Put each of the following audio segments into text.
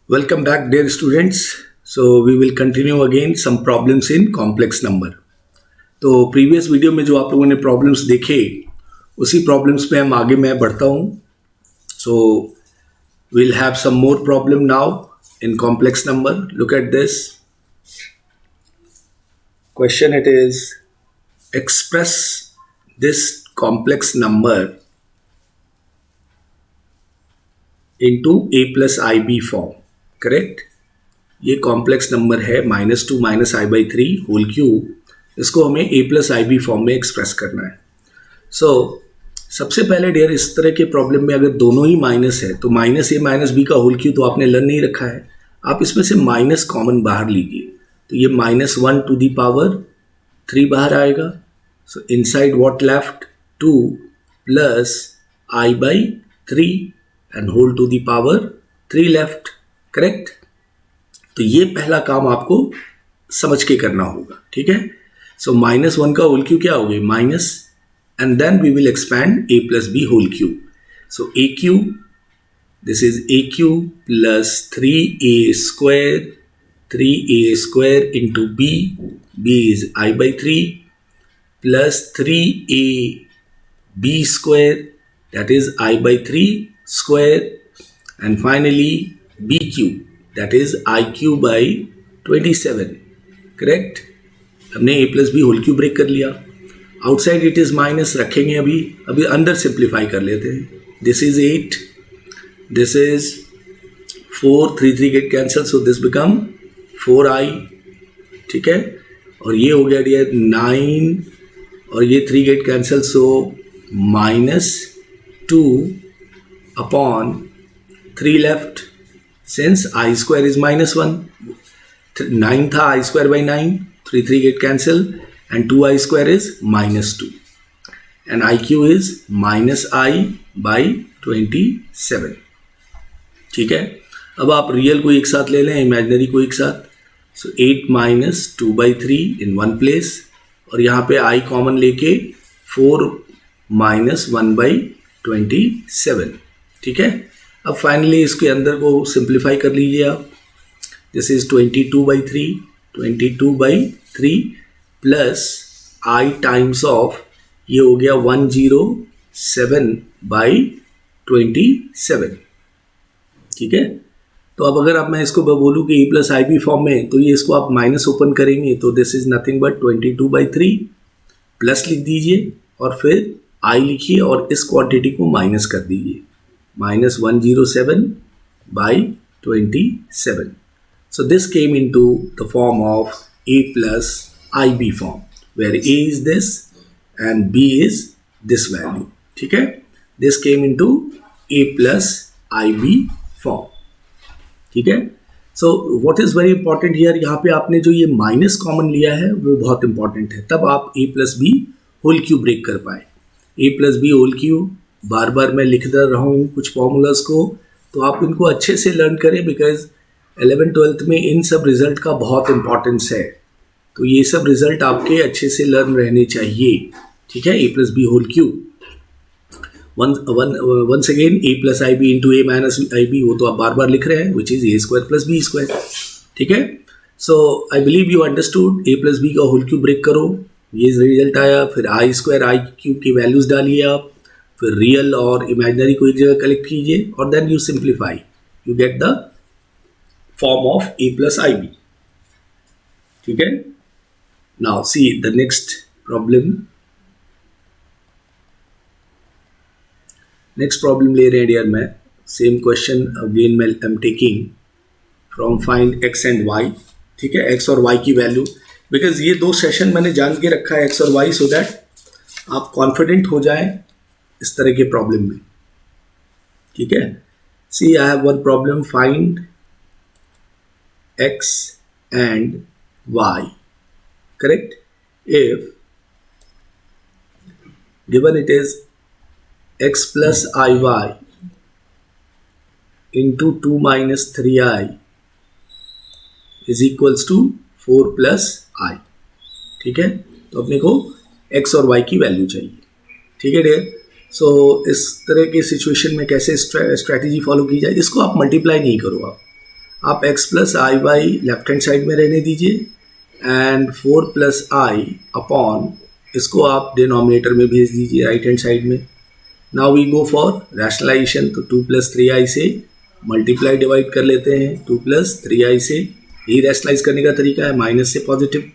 Welcome back, dear students. So we will continue again some problems in complex number. तो previous video में जो आप लोगों ने प्रॉब्लम्स देखे उसी प्रॉब्लम्स पे हम आगे मैं बढ़ता हूँ. सो we'll have some more problem now in complex number. Look at this question. It is express this complex number into a plus ib form. Correct. ये कॉम्प्लेक्स नंबर है -2 minus i by 3 whole cube. इसको हमें a plus I B form में express करना है. सो सबसे पहले dear, इस तरह के प्रॉब्लम में अगर दोनों ही माइनस है तो माइनस ए माइनस बी का होल क्यूब तो आपने लर्न नहीं रखा है. आप इसमें से माइनस कॉमन बाहर लीजिए तो ये -1 टू दी पावर 3 बाहर आएगा. So inside what left 2 plus I by 3 and whole to the power 3 left. Correct. तो ये पहला काम आपको समझ के करना होगा. ठीक है. सो -1 का होल क्यूब क्या हो गई minus, and then we will expand a plus B whole cube. So a cube, this is a cube plus 3a square into b. b is i by 3 plus 3ab square, that is i by 3 square, and finally b cube, that is i cube by 27. Correct. हमने a plus B whole cube break कर लिया. Outside it is minus रखेंगे. अभी अंदर simplify कर लेते हैं. This is 8, this is 4, 3 get cancel, so this become 4i. ठीक है. और ये हो गया डियर 9, और ये 3 get cancel, so -2 upon 3 left. Since I square is -1, 9 था, I square by 9, 3 get cancel, and 2i square is -2, and iq is -i by 27. ठीक है. अब आप रियल को एक साथ ले लें, इमेजिनरी को एक साथ. सो 8 minus 2 by 3 in one place, और यहाँ पे i कॉमन लेके 4 माइनस 1 बाई 27. ठीक है. अब फाइनली इसके अंदर को सिंप्लीफाई कर लीजिए आप. This is 22 by 3 plus i times of, ये हो गया 107 बाई 27. ठीक है. तो अब अगर आप मैं इसको बोलूँ कि a plus I B form में, तो ये इसको आप माइनस ओपन करेंगे तो this is nothing but 22 by 3 plus लिख दीजिए और फिर i लिखिए और इस क्वांटिटी को माइनस कर दीजिए. -107 by 27. So this came into the form of a plus ib form, where a is this and b is this value. ठीक है. This came into a plus ib form. ठीक है. So what is very important here, यहाँ पे आपने जो ये minus common लिया है वो बहुत इंपॉर्टेंट है. तब आप a plus B whole cube break कर पाए. a plus B whole cube बार बार मैं लिख रहा हूँ कुछ फॉर्मूलाज को, तो आप इनको अच्छे से लर्न करें, बिकॉज 11th-12th में इन सब रिजल्ट का बहुत इंपॉर्टेंस है. तो ये सब रिजल्ट आपके अच्छे से लर्न रहने चाहिए. ठीक है. a plus B whole cube, once again a plus I b into a minus i b, वो तो आप बार बार लिख रहे हैं, which is a square plus b square. ठीक है. So I believe you understood. a plus b का होल क्यूब ब्रेक करो, ये रिजल्ट आया. फिर आई स्क्वायर आई क्यूब की वैल्यूज डालिए आप, फिर रियल और इमेजिनरी को एक जगह कलेक्ट कीजिए, और then you simplify, you get the form of a plus I B. ठीक है. Now see the next problem. Next problem ले रहे हैं डियर. मैं सेम क्वेश्चन अगेन मैं am taking from find x and y. ठीक है. x और y की वैल्यू, बिकॉज ये 2 सेशन मैंने जान के रखा है x और y, सो दैट आप कॉन्फिडेंट हो जाएं इस तरह के प्रॉब्लम में. ठीक है. See I have one problem, find x and y. Correct. If given it is x plus i y into 2 minus 3i is equals to 4 plus i. ठीक है. तो अपने को x और y की वैल्यू चाहिए. ठीक है डियर. सो इस तरह के सिचुएशन में कैसे स्ट्रैटेजी फॉलो की जाए, इसको आप मल्टीप्लाई नहीं करो. आप आप x plus i Y left hand side में रहने दीजिए एंड 4 प्लस आई अपॉन इसको आप डिनोमिनेटर में भेज दीजिए राइट हैंड साइड में. Now we go for rationalization. तो 2 प्लस 3i से मल्टीप्लाई डिवाइड कर लेते हैं 2 प्लस 3i से. यही रैशनलाइज करने का तरीका है, माइनस से पॉजिटिव.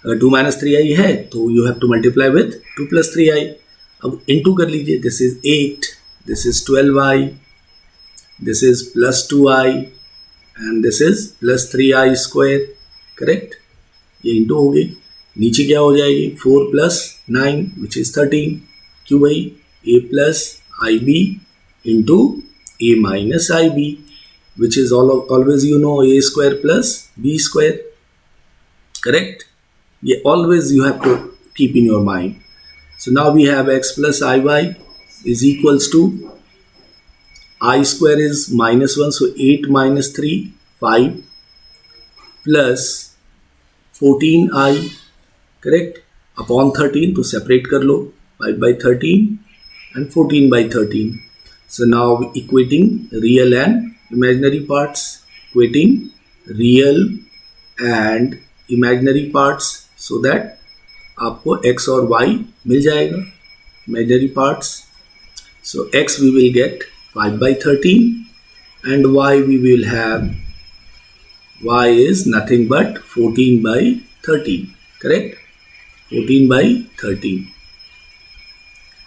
अगर 2 माइनस 3i है तो you have to multiply with 2 plus 3i. अब इनटू कर लीजिए. This is 8, this is 12i, this is plus 2i and this is plus 3i square. Correct, ये इंटू हो गई. नीचे क्या हो जाएगी 4 प्लस 9 विच इज 13. क्यों भाई, a plus I b into a minus i b which is always you know a square plus b square. Correct, ये always you have to keep in your mind. So now we have x plus i y is equals to I square is -1, so 8 minus 3, 5 plus 14i, correct, upon 13, तो separate कर लो 5 by 13 and 14 by 13. So now equating real and imaginary parts, equating real and imaginary parts so that आपको x और y मिल जाएगा imaginary parts. So x we will get 5 by 13 and y we will have, y is nothing but 14 by 13. Correct, 14 by 13.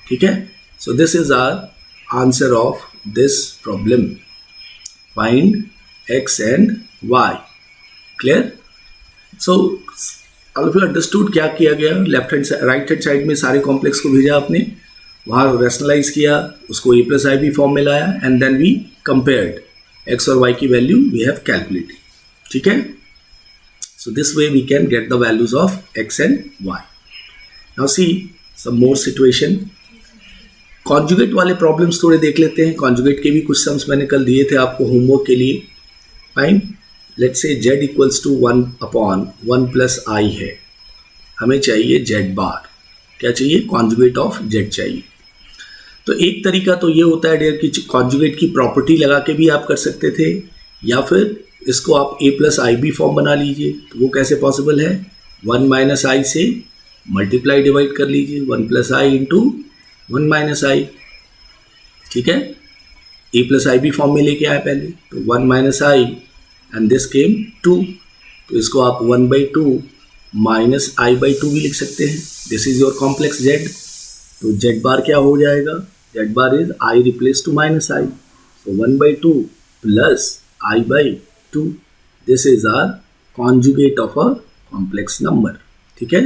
ठीक है. So this is our answer of this problem. Find x and y. Clear? So all of you understood क्या किया गया. Left hand right hand side में सारे complex को भेजा आपने, वहाँ रैशनलाइज किया, उसको a plus I B form में लाया and then we compared x और y की वैल्यू वी हैव कैलकुलेटेड. ठीक है. So this way we can get the values of x and y. Now see some more situation. Conjugate वाले problems थोड़े देख लेते हैं. कॉन्जुगेट के भी कुछ सम्स मैंने कल दिए थे आपको होमवर्क के लिए. Fine, let's say z equals to 1 upon 1 plus i है. हमें चाहिए z बार. क्या चाहिए, कॉन्जुगेट ऑफ z चाहिए. तो एक तरीका तो ये होता है डियर कि कॉन्जुगेट की प्रॉपर्टी लगा के भी आप कर सकते थे, या फिर इसको आप a plus I B form बना लीजिए. तो वो कैसे पॉसिबल है, 1 माइनस आई से मल्टीप्लाई डिवाइड कर लीजिए 1 plus I into 1 minus I. ठीक है, a plus I B form में लेके आए पहले, तो 1 minus I and this came 2. तो इसको आप 1 बाई 2 माइनस आई बाई 2 भी लिख सकते हैं. This is your complex z. तो z बार क्या हो जाएगा, z bar is i replace to minus I. So 1 by 2 plus i by 2. This is our conjugate of a complex number. ठीक है,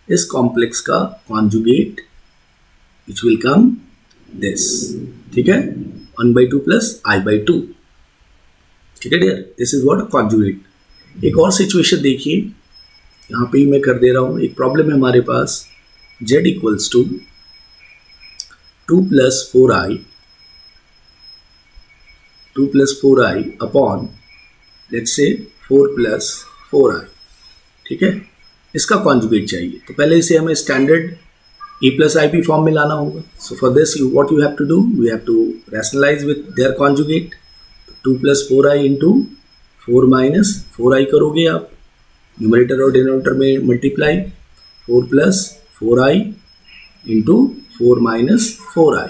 इस कॉम्प्लेक्स का conjugate which will come this. ठीक है, 1 बाई 2 प्लस i बाई 2. ठीक है dear, this is what a conjugate. एक और सिचुएशन देखिए, यहाँ पे ही मैं कर दे रहा हूँ. एक प्रॉब्लम है हमारे पास, z equals to 2 plus 4i upon let's say 4 plus 4i. ठीक है, इसका कॉन्जुगेट चाहिए. तो पहले इसे हमें standard a plus I B form में लाना होगा. So for this what you have to do, we have to rationalize with their conjugate. 2 plus 4i into 4 minus 4i करोगे आप, न्यूमरेटर और डिनोमिनेटर में multiply. 4 plus 4i into 4 minus 4i.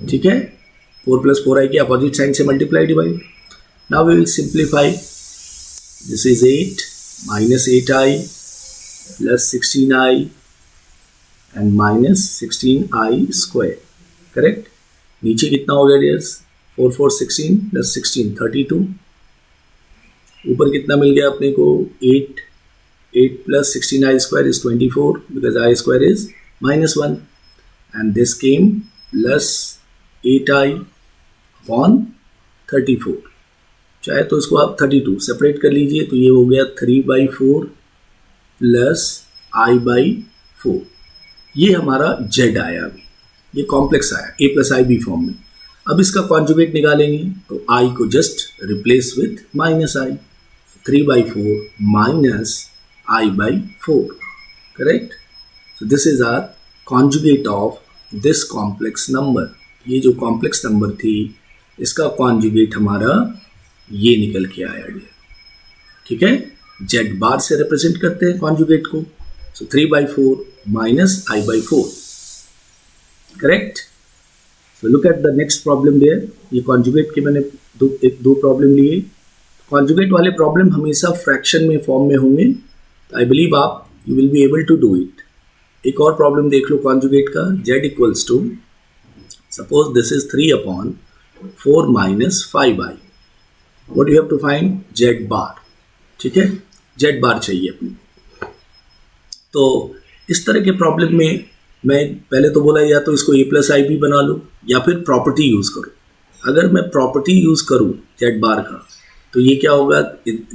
ठीक है, 4 plus 4i के अपोजिट साइन से multiply divide. Now we will simplify. This is 8 minus 8i plus 16i and minus 16i square. Correct, नीचे कितना हो गया डियर्स, 4 4 16 प्लस 16 32. ऊपर कितना मिल गया अपने को, 8 plus 16i square is 24 because I square is -1 and this came plus 8i upon 34. चाहे तो इसको आप 32 सेपरेट कर लीजिए, तो ये हो गया 3/4 प्लस i बाई 4. ये हमारा z आया. अभी ये कॉम्प्लेक्स आया a plus I B form में. अब इसका कॉन्जुगेट निकालेंगे तो i को just replace with minus I. 3/4 minus I by 4. Correct? So this is our conjugate of this complex number. ये जो complex number थी, इसका conjugate हमारा ये निकल के आया डियर. ठीक है, जेड बार से रिप्रेजेंट करते हैं कॉन्जुगेट को. So 3/4 minus I/4. Correct. So look at the next problem there. ये कॉन्जुगेट के मैंने दो प्रॉब्लम लिए. कॉन्जुगेट वाले प्रॉब्लम हमेशा फ्रैक्शन में फॉर्म में होंगे. आई बिलीव आप you will be able to do it. एक और प्रॉब्लम देख लो कॉन्जुगेट का. z equals to, suppose this is 3/4 minus 5i. What you have to find? z bar. ठीक है, z बार चाहिए अपनी. तो इस तरह के प्रॉब्लम में मैं पहले तो बोला या तो इसको a+ib बना लो या फिर प्रॉपर्टी यूज़ करो. अगर मैं प्रॉपर्टी यूज़ करूँ z बार का तो ये क्या होगा,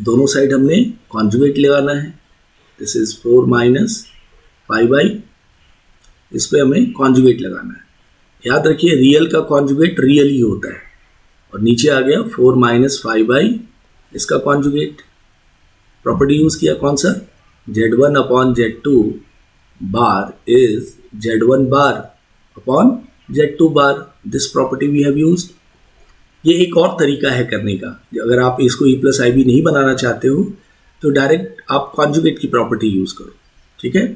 दोनों साइड हमने कॉन्जुगेट लगाना है. दिस इज 4 माइनस 5i, इस पर हमें कॉन्जुगेट लगाना है. याद रखिए रियल का कॉन्जुगेट रियल ही होता है. और नीचे आ गया 4 माइनस 5i, इसका कॉन्जुगेट. प्रॉपर्टी यूज़ किया कौन सा? z1 upon z2 bar is z1 bar upon z2 bar. This property we have used. ये एक और तरीका है करने का. अगर आप इसको a+ib नहीं बनाना चाहते हो तो डायरेक्ट आप कॉन्जुगेट की प्रॉपर्टी यूज़ करो. ठीक है.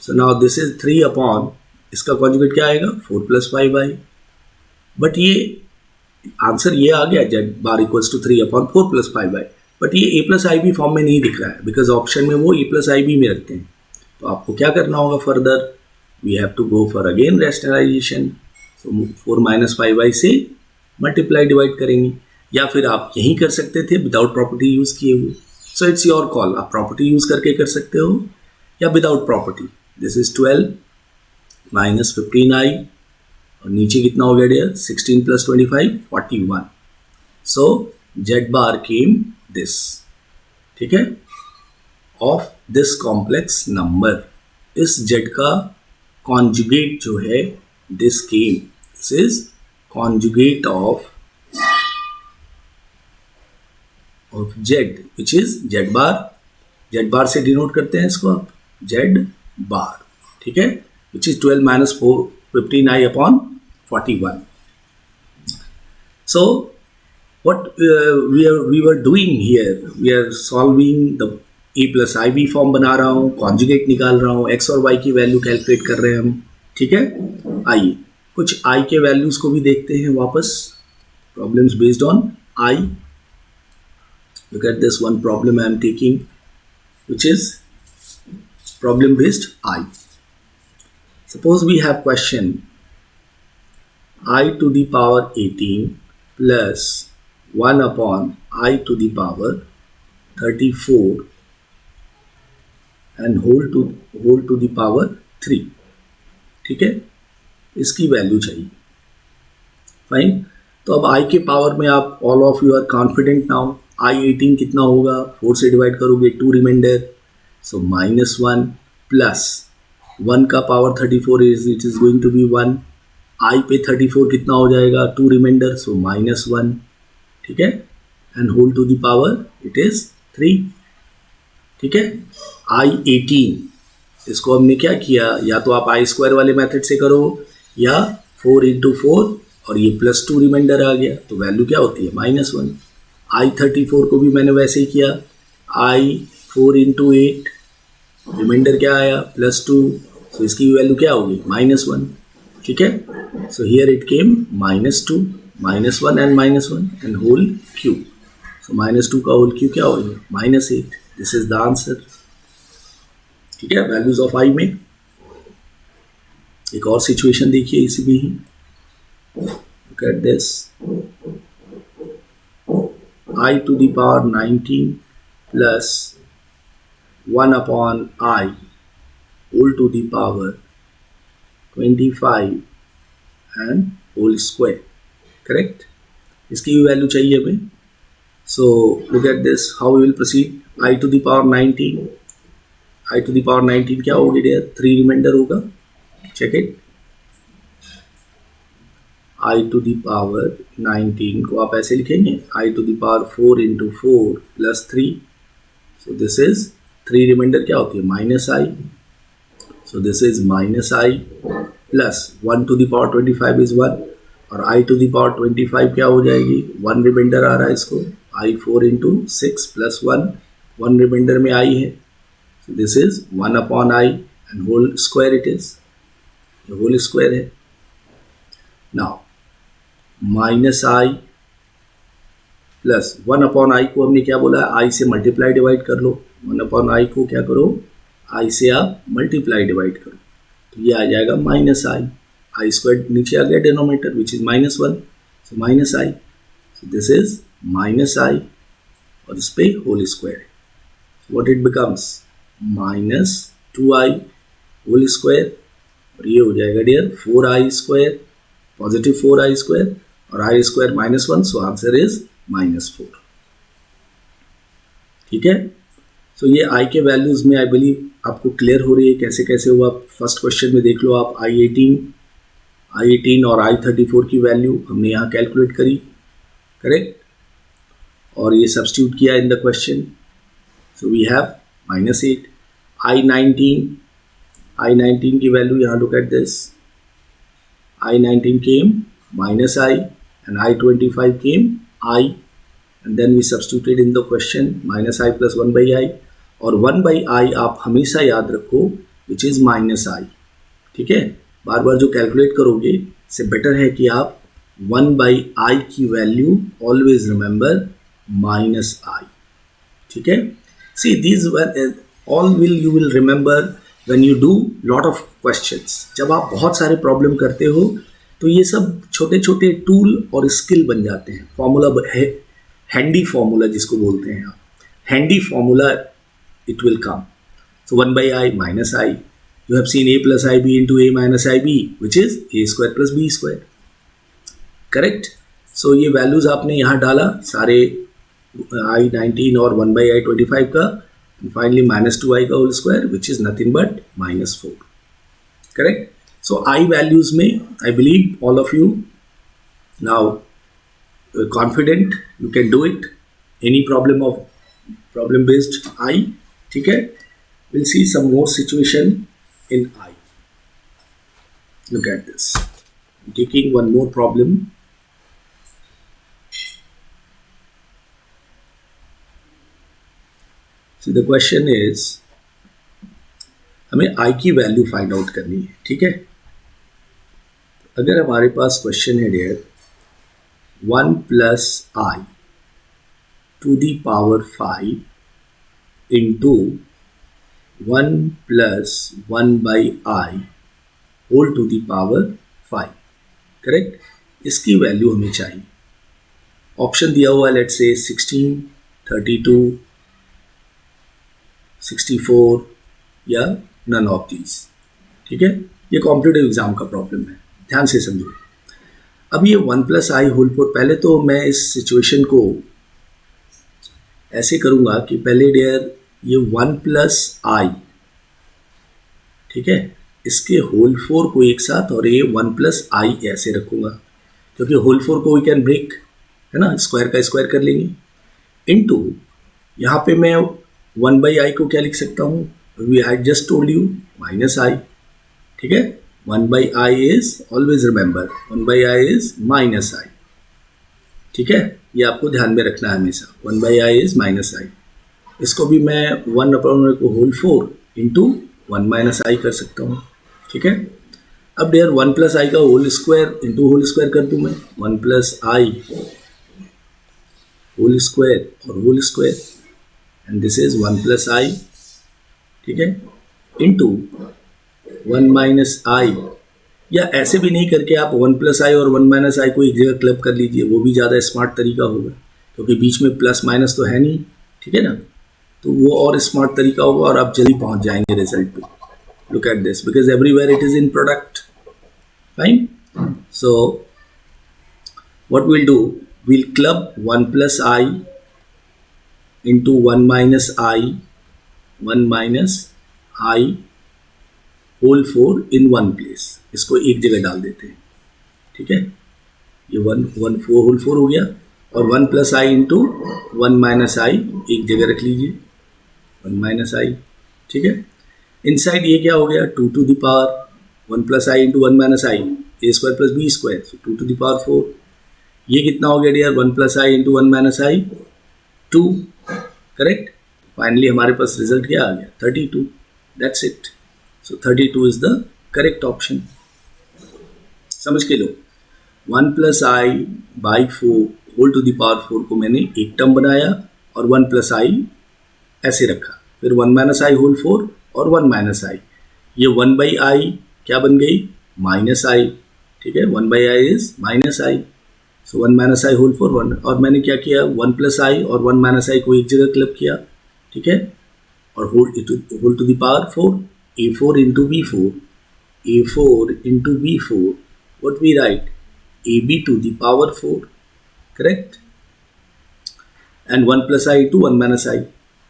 So now this is 3 upon, इसका कॉन्जुगेट क्या आएगा? 4 + 5i. बट ये आंसर ये आ गया z bar equals to 3 upon 4 + 5i. But ये a+ib फॉर्म में नहीं दिख रहा है बिकॉज ऑप्शन में वो a+ib में रखते हैं. तो आपको क्या करना होगा further? We have to go for again rationalization. So 4 minus 5i से मल्टीप्लाई डिवाइड करेंगे, या फिर आप यहीं कर सकते थे विदाउट प्रॉपर्टी यूज़ किए हुए. So it's your call. आप प्रॉपर्टी यूज़ करके कर सकते हो या without property. This is 12 minus 15i और नीचे कितना हो गया dear? 16 + 25 41. So z bar came this. ठीक है, ऑफ दिस कॉम्प्लेक्स नंबर. इस z का कॉन्जुगेट जो है this came, this is conjugate of z which is z bar. z bar से डिनोट करते हैं इसको आप z बार. ठीक है, which is 12 minus 15i upon 41. So what we were doing here, we are solving the a+ib form बना रहा हूँ, कॉन्जुगेट निकाल रहा हूँ, x और y की वैल्यू कैलकुलेट कर रहे हैं हम. ठीक है, आइए कुछ i के वैल्यूज़ को भी देखते हैं वापस. Problems based on i. Look at this one problem I am taking which is problem based i. Suppose we have question i to the power 18 plus 1 upon i to the power 34 and whole to the power 3. ठीक है, इसकी value चाहिए. Fine. तो अब i के power में आप all of you are confident now. i18 कितना होगा? 4 से डिवाइड करोगे 2 रिमाइंडर. सो -1 प्लस 1 का power 34 is it is going to be 1. i पे 34 कितना हो जाएगा? 2 रिमाइंडर. सो -1. ठीक है, and whole to the power it is 3. ठीक है, i18 इसको हमने क्या किया, या तो आप i² वाले मेथड से करो या 4 × 4 और ये +2 रिमाइंडर आ गया तो वैल्यू क्या होती है? -1. i34 को भी मैंने वैसे ही किया. i4 × 8 रिमाइंडर क्या आया? +2. सो इसकी वैल्यू क्या होगी? -1. ठीक है, so here it came -2, -1 and -1 and whole cube. So -2 का होल क्यूब क्या हो गया? -8. This is the answer. ठीक है, वैल्यूज ऑफ i में. एक और सिचुएशन देखिए इसी भी. Look at this. i to the power 19 plus 1 upon i whole to the power 25 and whole square. Correct. इसकी भी वैल्यू चाहिए हमें. So look at this how we will proceed. i to the power 19, i to the power 19 क्या होगी dear? 3 remainder होगा. Check it. i to the power 19 को आप ऐसे लिखेंगे i to the power 4 × 4 plus 3. so this is 3 reminder क्या होती है? -i. so this is -i plus 1 to the power 25 is 1 और i to the power 25 क्या हो जाएगी? 1 रिमाइंडर आ रहा है इसको. i4 × 6 plus 1 1 रिमाइंडर में आई है, so this is 1 upon I and whole square it is, ये होल स्क्वायर है. Now minus I plus 1 upon I को हमने क्या बोला, आई से मल्टीप्लाई डिवाइड कर लो. 1 अपॉन आई को क्या करो, आई से आप मल्टीप्लाई डिवाइड करो, तो ये आ जाएगा माइनस आई स्क्वायर नीचे आ गया denominator which is -1, so minus I, so this is minus i और इस पे होल स्क्वायर है, what it becomes -2i whole square, और ये हो जाएगा dear 4i square, positive 4i square और आई स्क्वायर -1, सो आंसर इज -4. ठीक है, सो ये i के वैल्यूज में आई बिलीव आपको क्लियर हो रही है कैसे कैसे हुआ. फर्स्ट क्वेश्चन में देख लो आप, i18 और i34 की वैल्यू हमने यहाँ कैलकुलेट करी, करेक्ट, और ये सब्स्टिट्यूट किया in the question, so we have -8. i19 की वैल्यू यहाँ look at this, i19 came -i and i25 came I, and then we substituted in the question -i plus 1 by i, और 1 by i आप हमेशा याद रखो which is -i. ठीक है, बार बार जो कैलकुलेट करोगे इससे बेटर है कि आप 1 by i की वैल्यू ऑलवेज रिमेंबर -i. ठीक है, see these all you will remember when you do lot of questions. जब आप बहुत सारे प्रॉब्लम करते हो तो ये सब छोटे छोटे टूल और स्किल बन जाते हैं. फॉर्मूला है, हैंडी फॉर्मूला जिसको बोलते हैं आप, handy formula it will come. So 1 by i minus i, you have seen a plus ib into a minus ib which is a square plus b square, correct. So ये values आपने यहाँ डाला सारे i19 और 1 by i25 का, and finally -2i का whole square which is nothing but -4, correct. So I values में I believe all of you now confident you can do it. Any problem based I, ठीक है. We'll see some more situation in I. Look at this. I'm taking one more problem. So the question is हमें I की value find out करनी है. ठीक है, अगर हमारे पास क्वेश्चन है dear 1 plus i to the power 5 into 1 plus 1 by i whole to the power 5, correct. इसकी वैल्यू हमें चाहिए. ऑप्शन दिया हुआ है लेट्स से 16, 32, 64 या नन ऑफ दीज. ठीक है, ये कॉम्पिटिटिव एग्जाम का प्रॉब्लम है, ध्यान से समझो. अब ये 1 plus i होल 4, पहले तो मैं इस सिचुएशन को ऐसे करूंगा कि पहले डियर ये 1 plus i, ठीक है, इसके होल 4 को एक साथ और ये 1 plus i ऐसे रखूंगा, क्योंकि होल 4 को वी कैन ब्रेक, है ना, स्क्वायर का स्क्वायर कर लेंगे. इनटू यहाँ पे मैं 1 by i को क्या लिख सकता हूँ, we had just told you -i. ठीक है, 1 by i is always remember 1 by i is -i. ठीक है, ये आपको ध्यान में रखना है हमेशा, 1 by i is -i. इसको भी मैं 1 अपॉन को होल 4 इंटू 1 minus i कर सकता हूँ. ठीक है, अब डियर 1 plus i का whole square into whole square कर दूँ मैं, 1 plus i होल स्क्वायर और whole square, and this is 1 plus i. ठीक है, इंटू 1 minus i, या ऐसे भी नहीं करके आप 1 plus i और 1 minus i को एक जगह क्लब कर लीजिए, वो भी ज़्यादा स्मार्ट तरीका होगा, क्योंकि बीच में प्लस माइनस तो है नहीं. ठीक है ना, तो वो और स्मार्ट तरीका होगा और आप जल्दी पहुंच जाएंगे रिजल्ट पे. Look at this, because everywhere it is in product. Fine, so what will do, will club 1 plus i into 1 minus i, 1 minus i whole 4 in one place, इसको एक जगह डाल देते हैं. ठीक है, ये 1 4 होल 4 हो गया, और 1 plus i into 1 minus i एक जगह रख लीजिए, 1 minus i. ठीक है, इनसाइड ये क्या हो गया, 2 to the power 1 plus i into 1 minus i, a square plus b square, so 2 to the power 4. ये कितना हो गया dear, 1 plus i into 1 minus i 2, correct. Finally हमारे पास रिजल्ट क्या आ गया 32. That's it. So 32 is the correct option. समझ के लो. 1 plus I by 4 whole to the power 4 को मैंने एक टर्म बनाया और 1 प्लस आई ऐसे रखा. फिर 1 माइनस आई होल 4 और 1 माइनस आई. ये 1 बाई आई क्या बन गई माइनस आई. ठीक है. 1 by I is minus I. So 1 minus I whole 4 1. और मैंने क्या किया 1 प्लस आई और 1 माइनस आई को एक जगह क्लब किया. ठीक है. और whole to the power 4 a4 into b4 a4 into b4 what we write ab to the power 4. Correct. And 1 plus i to 1 minus i.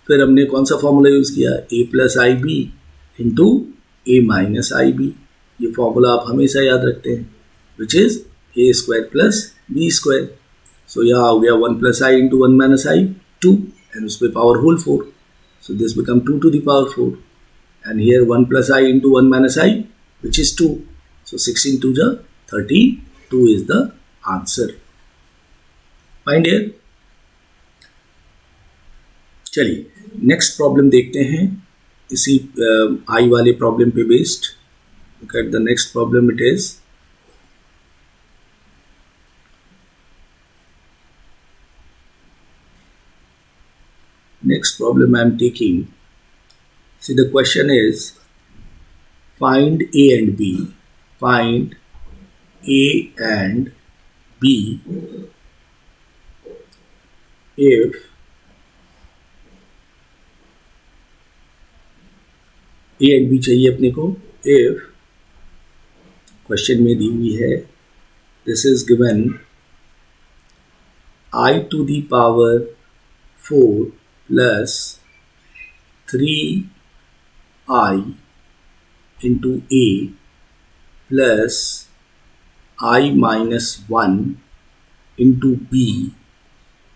फिर हमने कौन सा फॉर्मूला यूज़ किया a plus I b into a minus i b. ये formula आप हमेशा याद रखते हैं which is a square plus b square. So यहाँ हो गया 1 plus I into 1 minus I 2 and उस पर power whole 4. So this become 2 to the power 4 and here 1 plus I into 1 minus I which is 2. So 16 to जा 32 is the answer. Find here. चलिए next problem देखते हैं इसी I वाले problem पे based. Look at the next problem. It is next problem I am taking. See, the question is find A and B. Find A and B if A and B चाहिए अपने को. if question में दी हुई है this is given I to the power 4 plus 3i into a plus I minus 1 into b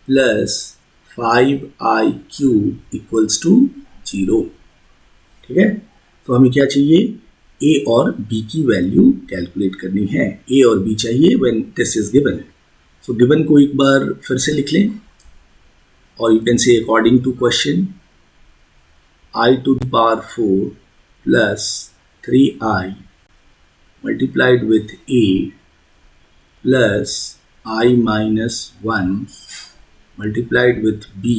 plus 5i cube equals to 0. ठीक है. तो हमें क्या चाहिए a और b की वैल्यू कैलकुलेट करनी है. a और b चाहिए when this is given. so given को एक बार फिर से लिख लें. Or you can say according to question I to the power 4 plus 3i multiplied with a plus I minus 1 multiplied with b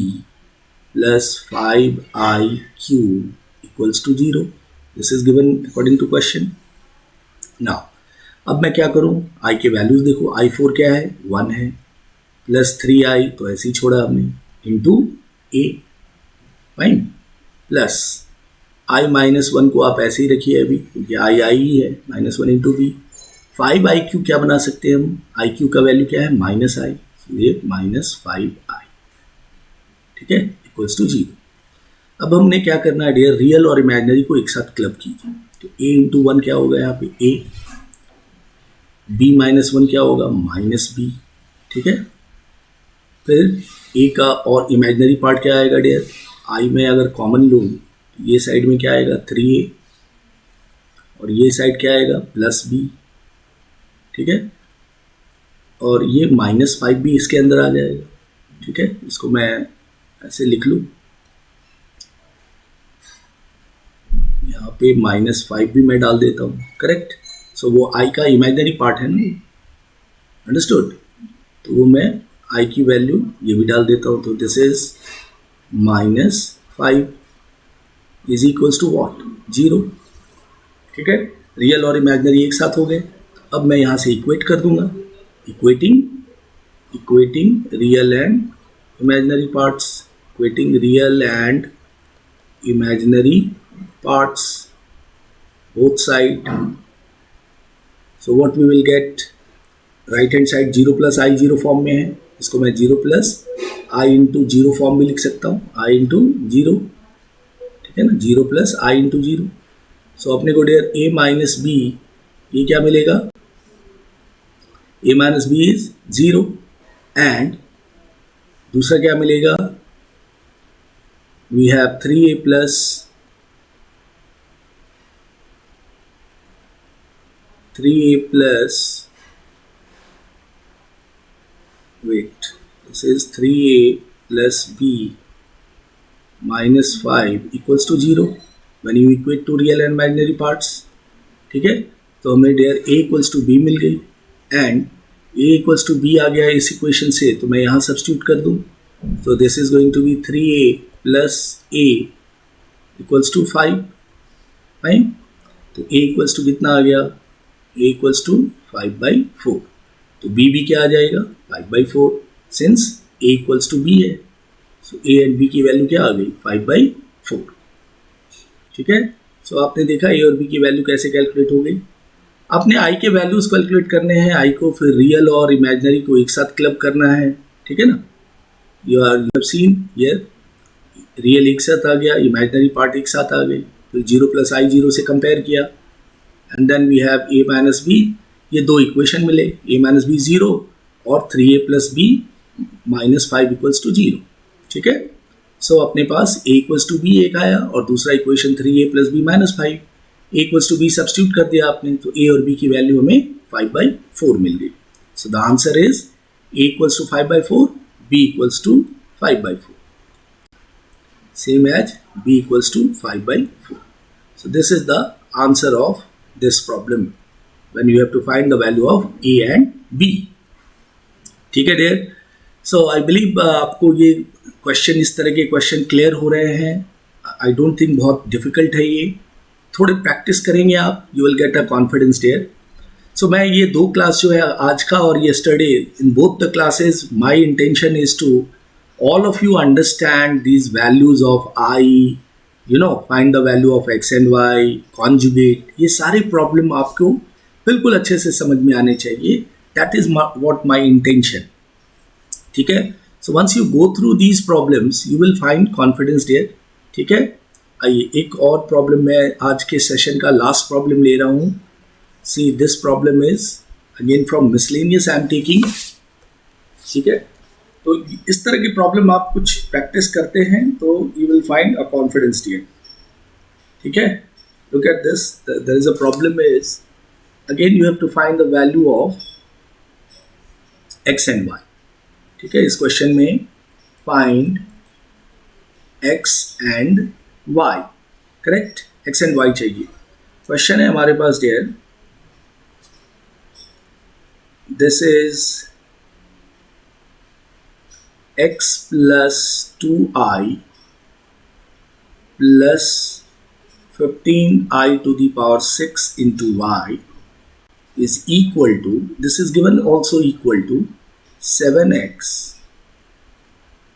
plus 5i cube equals to 0. This is given according to question. Now अब मैं क्या करूं. I के values देखो. I4 क्या है 1 है plus 3i तो ऐसे ही छोड़ा हमने इंटू ए. फाइन. प्लस आई माइनस 1 को आप ऐसे ही रखिए अभी क्योंकि आई आई ही है. -1 इंटू बी. 5i क्यू क्या बना सकते हैं हम. आई क्यू का वैल्यू क्या है माइनस आई. ये -5i. ठीक है. Equals to 0. अब हमने क्या करना है डियर रियल और इमेजिनरी को एक साथ क्लब कीजिए. तो a इंटू 1 क्या होगा यहाँ पे a. b माइनस 1 क्या होगा माइनस b. ठीक है. फिर ए का और इमेजिनरी पार्ट क्या आएगा डियर. आई में अगर कॉमन लूँ तो ये साइड में क्या आएगा 3a और ये साइड क्या आएगा प्लस b. ठीक है. और ये -5 भी इसके अंदर आ जाएगा. ठीक है. इसको मैं ऐसे लिख लूँ. यहाँ पे -5 भी मैं डाल देता हूँ. करेक्ट. सो वो आई का इमेजिनरी पार्ट है ना. अंडरस्टूड. तो वो मैं आई की वैल्यू ये भी डाल देता हूँ. तो this is -5 is equals to what 0. ठीक है. रियल और इमेजिनरी एक साथ हो गए. अब मैं यहाँ से इक्वेट कर दूंगा. Equating real and imaginary parts. Equating real and imaginary parts both side. So what we will get. Right hand side 0 plus I 0 form में है. इसको मैं 0 प्लस आई इंटू 0 फॉर्म में लिख सकता हूँ. आई इंटू 0. ठीक है ना. 0 प्लस आई इंटू 0. सो अपने को डियर a माइनस बी ये क्या मिलेगा. a minus b is 0 and दूसरा क्या मिलेगा. We have 3a plus 3a plus wait, this is 3a plus b -5 equals to 0 when you equate to real and imaginary parts. ठीक है, तो हमें dear a equals to b मिल गई and a equals to b आ गया इस equation से, तो मैं यहाँ सब्स्टिट्यूट कर दूँ। तो this is going to be 3a plus a equals to 5, fine. तो a इक्वल्स टू कितना आ गया, a इक्वल्स टू 5/4, तो b भी क्या आ जाएगा 5/4, since a equals to b है। सो a एंड b की वैल्यू क्या आ गई 5/4। ठीक है, सो आपने देखा a और b की वैल्यू कैसे कैलकुलेट हो गई। आपने i के वैल्यूज कैलकुलेट करने हैं, i को फिर रियल और इमेजिनरी को एक साथ क्लब करना है। ठीक है ना, you have seen here real एक साथ आ गया, इमेजिनरी पार्ट एक साथ आ गई, फिर 0 प्लस i 0 से कंपेयर किया and then we have a minus b, ये दो इक्वेशन मिले, a माइनस बी 0 और 3a plus b -5 equals to 0। ठीक है, सो अपने पास a इक्वल्स टू b एक आया और दूसरा equation 3a plus b -5, a equals to b substitute कर दिया आपने, तो a और b की वैल्यू हमें 5/4 मिल गई। So the answer is a equals to 5/4, b equals to 5/4, same as b equals to 5/4. So this is the answer of this problem when you have to find the value of a and b. ठीक है dear, so I believe आपको ये question, इस तरह के question clear हो रहे हैं। I don't think बहुत डिफिकल्ट है ये, थोड़े प्रैक्टिस करेंगे आप, you will get a confidence dear. So मैं ये दो क्लास जो है आज का और yesterday, in both the classes my intention is to all of you understand these values of I, find the value of x and y, conjugate, ये सारे प्रॉब्लम आपको बिल्कुल अच्छे से समझ में आने चाहिए। That is what my intention. ठीक है, so once you go through these problems you will find confidence there. ठीक है, आइए एक और प्रॉब्लम मैं आज के सेशन का लास्ट प्रॉब्लम ले रहा हूँ। See, this problem is again from miscellaneous I am taking. ठीक है, तो इस तरह की प्रॉब्लम आप कुछ प्रैक्टिस करते हैं तो you will find a confidence dear. ठीक है, look at this, there is a problem is again you have to find the value of x and y. ठीक है, इस क्वेश्चन में find x and y, correct, x and y चाहिए। Question है हमारे पास dear, this is x plus 2i plus 15i to the power 6 into y is equal to, this is given also equal to 7x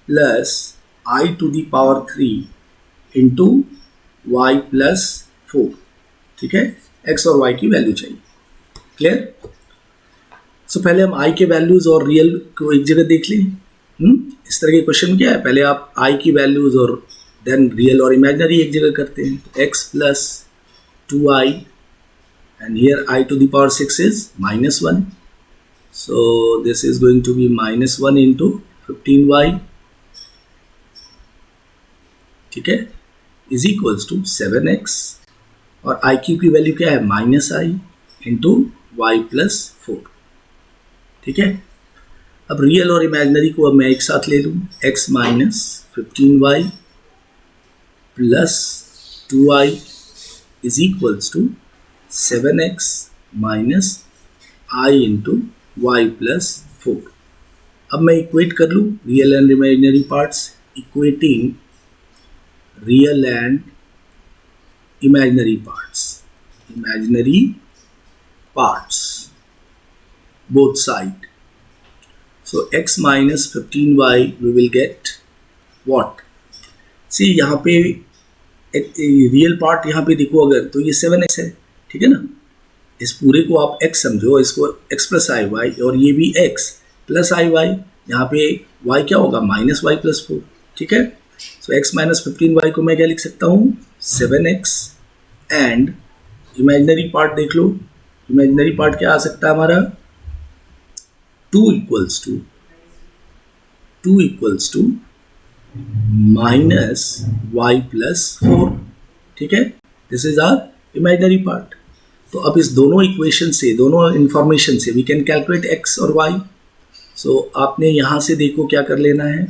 plus I to the power 3 into y plus 4। ठीक है, x और y की value चाहिए, clear. सो पहले हम i के values और real को एक जगह देख लें। इस तरह के क्वेश्चन क्या है, पहले आप i की वैल्यूज और देन रियल और इमेजिनरी एक जगह करते हैं। तो x plus 2i and here i to the power 6 is -1, so this is going to be -1 into 15y। ठीक है, इज इक्वल्स टू 7x और i की वैल्यू क्या है -i इंटू y प्लस 4। ठीक है, अब रियल और इमेजिनरी को अब मैं एक साथ ले लूँ, x minus 15y plus 2i is equals to 7x minus i into Y plus 4। अब मैं इक्वेट कर लूँ real and imaginary parts, equating real and imaginary parts both side. So x minus 15y we will get what? See यहाँ पे real part यहाँ पे देखो अगर, तो ये 7x है, ठीक है ना। इस पूरे को आप x समझो, इसको x प्लस आई वाई, और ये भी x प्लस आई वाई, यहाँ पे y क्या होगा -y प्लस 4। ठीक है, सो x माइनस 15y को मैं क्या लिख सकता हूँ 7x, एंड इमेजिनरी पार्ट देख लो, इमेजिनरी पार्ट क्या आ सकता है हमारा 2 equals to minus Y plus 4। ठीक है, this is our imaginary part. तो अब इस दोनों इक्वेशन से, दोनों इंफॉर्मेशन से वी कैन कैलकुलेट एक्स और वाई। सो आपने यहाँ से देखो क्या कर लेना है,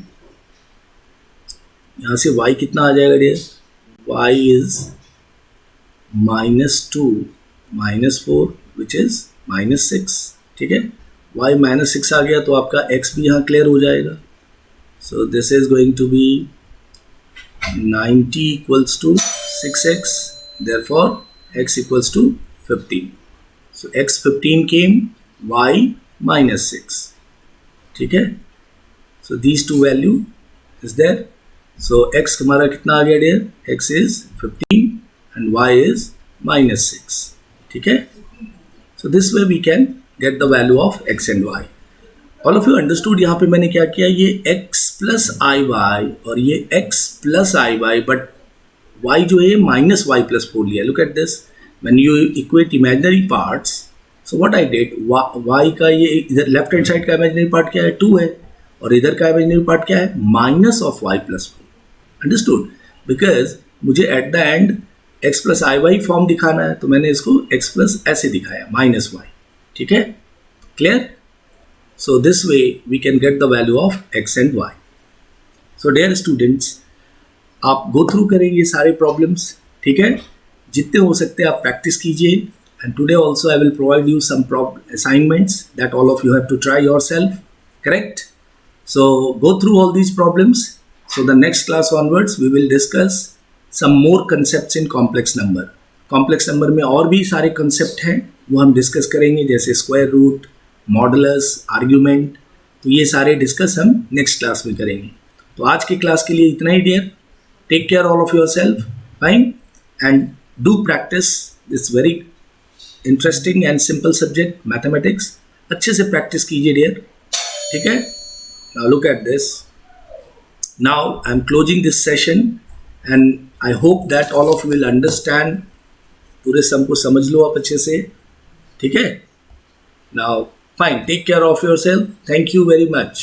यहाँ से y कितना आ जाएगा dear, y is -2 -4 which is -6, ठीक है। y -6 आ गया तो आपका x भी यहाँ क्लियर हो जाएगा। So this is going to be 90 equals to 6x, therefore x equals to 15. So x 15 came, y -6, ठीक है। So these two value is there. So x हमारा कितना आ गया dear, x is 15 and y is -6, ठीक है। So this way we can get the value of x and y. All of you understood यहाँ पे मैंने क्या किया, ये x प्लस आई वाई और ये x plus i y, but y जो है माइनस वाई प्लस 4 लिया। Look at this, when you equate imaginary parts, so what I did, y का ये इधर लेफ्ट हैंड साइड का इमेजिनरी पार्ट क्या है, 2 है, और इधर का इमेजिनरी पार्ट क्या है, minus of y plus 4। Understood, because मुझे at the end x plus i y form दिखाना है, तो मैंने इसको x प्लस ऐसे दिखाया माइनस y, ठीक है, clear. So this way we can get the value of x and y. So dear students, आप go through करें ये सारे problems, ठीक है, जितने हो सकते हैं आप practice कीजिए। And today also I will provide you some assignments that all of you have to try yourself, correct? So go through all these problems. So the next class onwards we will discuss some more concepts in complex number. Complex number में और भी सारे concept हैं, वो हम discuss करेंगे, जैसे square root, modulus, argument, तो ये सारे डिस्कस हम नेक्स्ट क्लास में करेंगे। तो आज की क्लास के लिए इतना ही dear. Take care all of your self, fine, and do practice this very interesting and simple subject mathematics. अच्छे से प्रैक्टिस कीजिए डियर, ठीक है। Now look at this, now I am closing this session and I hope that all of you will understand. पूरे sum को समझ लो आप अच्छे से, ठीक है। Now fine, take care of yourself. Thank you very much.